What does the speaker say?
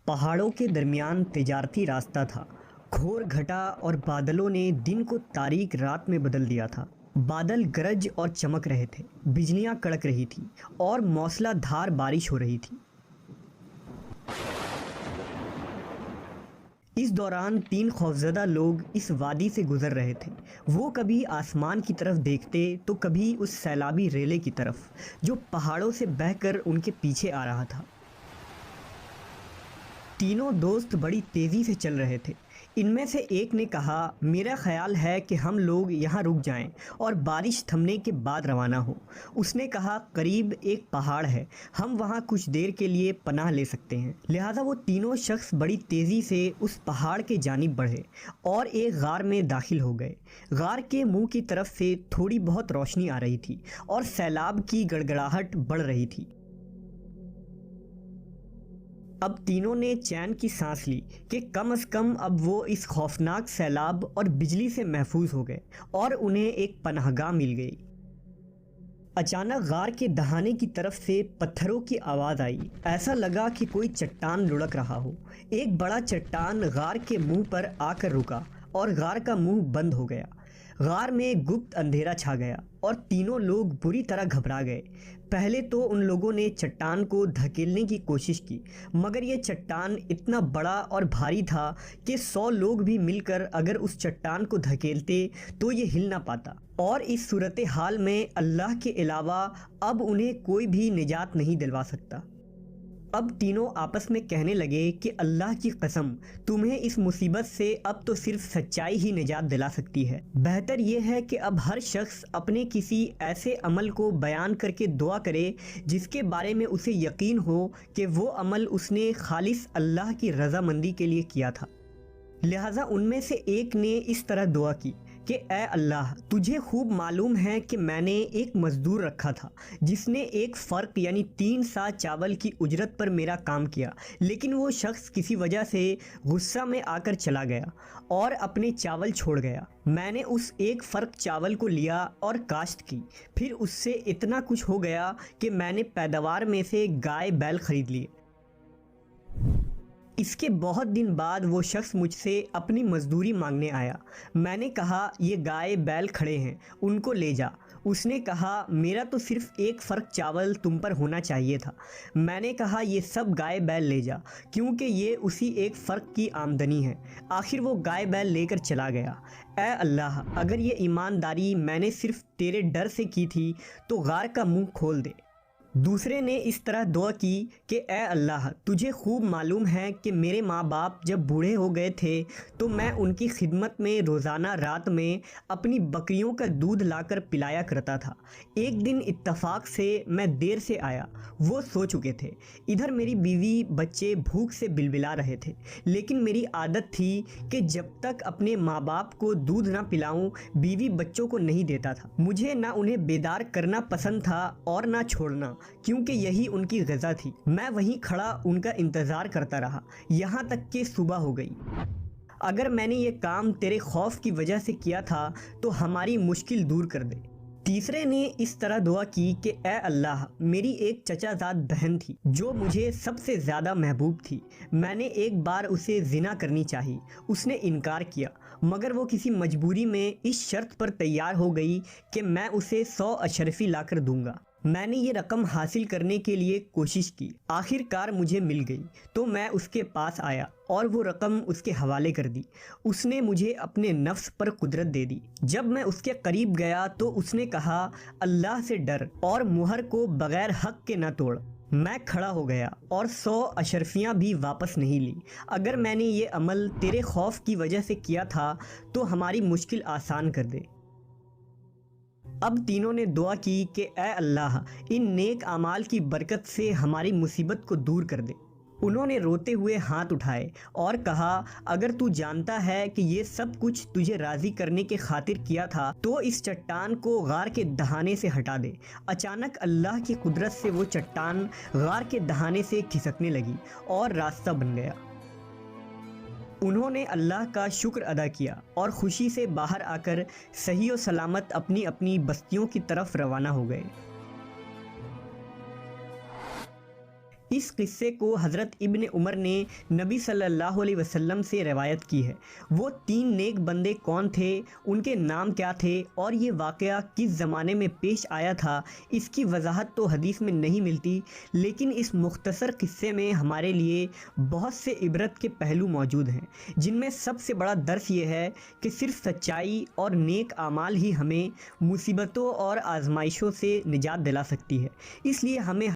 पहाड़ों के दरमियान तिजारती रास्ता था। घोर घटा और बादलों ने दिन को तारीक रात में बदल दिया था। बादल गरज और चमक रहे थे, बिजलियां कड़क रही थी और मौसलाधार बारिश हो रही थी। इस दौरान 3 खौफजदा लोग इस वादी से गुजर रहे थे। वो कभी आसमान की तरफ देखते तो कभी उस सैलाबी रेले की तरफ जो पहाड़ों से बहकर उनके पीछे आ रहा था। तीनों दोस्त बड़ी तेज़ी से चल रहे थे। इनमें से एक ने कहा, मेरा ख्याल है कि हम लोग यहाँ रुक जाएं और बारिश थमने के बाद रवाना हो। उसने कहा, करीब एक पहाड़ है, हम वहाँ कुछ देर के लिए पनाह ले सकते हैं। लिहाजा वो तीनों शख्स बड़ी तेज़ी से उस पहाड़ के जानिब बढ़े और एक गार में दाखिल हो गए। गार के मुंह की तरफ से थोड़ी बहुत रोशनी आ रही थी और सैलाब की गड़गड़ाहट बढ़ रही थी। अब तीनों ने चैन की सांस ली कि कम से कम अब वो इस खौफनाक सैलाब और बिजली से महफूज हो गए और उन्हें एक पनाहगाह मिल गई। अचानक गार के दहाने की तरफ से पत्थरों की आवाज़ आई। ऐसा लगा कि कोई चट्टान लुढ़क रहा हो। एक बड़ा चट्टान गार के मुंह पर आकर रुका और गार का मुंह बंद हो गया। गार में गुप्त अंधेरा छा गया और तीनों लोग बुरी तरह घबरा गए। पहले तो उन लोगों ने चट्टान को धकेलने की कोशिश की, मगर ये चट्टान इतना बड़ा और भारी था कि 100 लोग भी मिलकर अगर उस चट्टान को धकेलते तो ये हिल ना पाता। और इस सूरत हाल में अल्लाह के अलावा अब उन्हें कोई भी निजात नहीं दिलवा सकता। अब तीनों आपस में कहने लगे कि अल्लाह की कसम, तुम्हें इस मुसीबत से अब तो सिर्फ सच्चाई ही निजात दिला सकती है। बेहतर यह है कि अब हर शख्स अपने किसी ऐसे अमल को बयान करके दुआ करे जिसके बारे में उसे यकीन हो कि वो अमल उसने खालिस अल्लाह की रज़ामंदी के लिए किया था। लिहाजा उनमें से एक ने इस तरह दुआ की कि ए अल्लाह, तुझे खूब मालूम है कि मैंने एक मज़दूर रखा था जिसने एक फ़र्क यानी 3 सा चावल की उजरत पर मेरा काम किया, लेकिन वो शख्स किसी वजह से गुस्सा में आकर चला गया और अपने चावल छोड़ गया। मैंने उस एक फ़र्क चावल को लिया और काश्त की, फिर उससे इतना कुछ हो गया कि मैंने पैदावार में से गाय बैल ख़रीद लिए। इसके बहुत दिन बाद वो शख्स मुझसे अपनी मजदूरी मांगने आया। मैंने कहा, ये गाय बैल खड़े हैं, उनको ले जा। उसने कहा, मेरा तो सिर्फ एक फ़र्क चावल तुम पर होना चाहिए था। मैंने कहा, ये सब गाय बैल ले जा, क्योंकि ये उसी एक फ़र्क की आमदनी है। आखिर वो गाय बैल लेकर चला गया। ए अल्लाह, अगर ये ईमानदारी मैंने सिर्फ तेरे डर से की थी तो गार का मुंह खोल दे। दूसरे ने इस तरह दुआ की कि ए अल्लाह, तुझे खूब मालूम है कि मेरे माँ बाप जब बूढ़े हो गए थे तो मैं उनकी खिदमत में रोज़ाना रात में अपनी बकरियों का दूध लाकर पिलाया करता था। एक दिन इत्तफाक से मैं देर से आया, वो सो चुके थे। इधर मेरी बीवी बच्चे भूख से बिलबिला रहे थे, लेकिन मेरी आदत थी कि जब तक अपने माँ बाप को दूध ना पिलाऊं बीवी बच्चों को नहीं देता था। मुझे ना उन्हें बेदार करना पसंद था और ना छोड़ना, क्योंकि यही उनकी ग़िज़ा थी। मैं वहीं खड़ा उनका इंतज़ार करता रहा, यहाँ तक कि सुबह हो गई। अगर मैंने ये काम तेरे खौफ की वजह से किया था तो हमारी मुश्किल दूर कर दे। तीसरे ने इस तरह दुआ की कि ए अल्लाह, मेरी एक चचाजाद बहन थी जो मुझे सबसे ज़्यादा महबूब थी। मैंने एक बार उसे ज़िना करनी चाही, उसने इनकार किया, मगर वो किसी मजबूरी में इस शर्त पर तैयार हो गई कि मैं उसे 100 अशरफी लाकर दूंगा। मैंने ये रकम हासिल करने के लिए कोशिश की, आखिरकार मुझे मिल गई तो मैं उसके पास आया और वो रकम उसके हवाले कर दी। उसने मुझे अपने नफ्स पर कुदरत दे दी। जब मैं उसके करीब गया तो उसने कहा, अल्लाह से डर और मुहर को बग़ैर हक़ के न तोड़। मैं खड़ा हो गया और 100 अशरफियाँ भी वापस नहीं ली। अगर मैंने ये अमल तेरे खौफ की वजह से किया था तो हमारी मुश्किल आसान कर दे। अब तीनों ने दुआ की कि ए अल्लाह, इन नेक आमाल की बरकत से हमारी मुसीबत को दूर कर दे। उन्होंने रोते हुए हाथ उठाए और कहा, अगर तू जानता है कि ये सब कुछ तुझे राज़ी करने के खातिर किया था तो इस चट्टान को गार के दहाने से हटा दे। अचानक अल्लाह की कुदरत से वो चट्टान गार के दहाने से खिसकने लगी और रास्ता बन गया। उन्होंने अल्लाह का शुक्र अदा किया और खुशी से बाहर आकर सही और सलामत अपनी अपनी बस्तियों की तरफ रवाना हो गए। اس قصے کو حضرت ابن عمر نے نبی صلی اللہ علیہ وسلم سے روایت کی ہے۔ وہ 3 نیک بندے کون تھے، ان کے نام کیا تھے اور یہ واقعہ کس زمانے میں پیش آیا تھا، اس کی وضاحت تو حدیث میں نہیں ملتی، لیکن اس مختصر قصے میں ہمارے لیے بہت سے عبرت کے پہلو موجود ہیں، جن میں سب سے بڑا درس یہ ہے کہ صرف سچائی اور نیک اعمال ہی ہمیں مصیبتوں اور آزمائشوں سے نجات دلا سکتی ہے۔ اس لیے ہمیں